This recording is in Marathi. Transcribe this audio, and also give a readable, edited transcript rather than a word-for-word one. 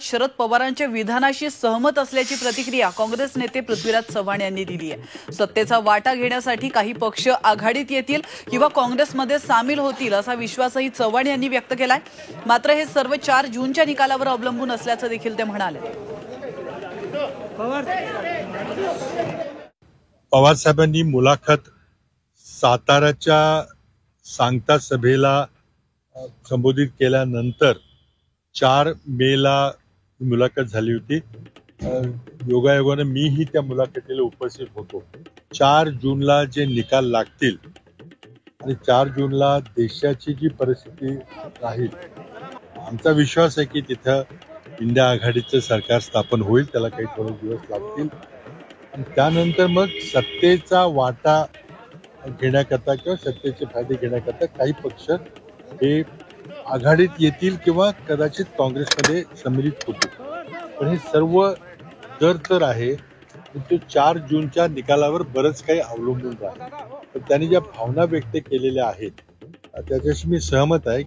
शरद पवारांच्या विधानाशी सहमत असल्याची प्रतिक्रिया काँग्रेस नेते पृथ्वीराज चव्हाण यांनी दिली आहे। सत्तेचा वाटा घेण्यासाठी काही पक्ष आघाडीत येतील किंवा काँग्रेसमध्ये सामील होतील असा विश्वासही चव्हाण यांनी व्यक्त केलाय। मात्र हे सर्व 4 जूनच्या निकालावर अवलंबून असल्याचं देखील ते म्हणाले। पवार साहेबांनी मुलाखत साताराच्या सांगता सभेला संबोधित केल्यानंतर 4 मेला मुलाखत झाली होती। योगायोगाने मीही त्या मुलाखतीला उपस्थित होतो। 4 जूनला जे निकाल लागतील आणि 4 जूनला देशाची जी परिस्थिती राहील, आमचा विश्वास आहे की तिथं इंडिया आघाडीचं सरकार स्थापन होईल। त्याला काही थोडे दिवस लागतील आणि त्यानंतर मग सत्तेचा वाटा घेण्याकरता किंवा सत्तेचे फायदे घेण्याकरता काही पक्ष हे आघाडीत येतील किंवा कदाचित काँग्रेसमध्ये सम्मिलित होतील। पण हे सर्व तर आहे तो 4 जूनच्या निकालावर बरंच काही अवलंबून राहील। तर त्यांनी ज्या भावना व्यक्त केलेल्या आहेत त्याच्याशी मी सहमत आहे।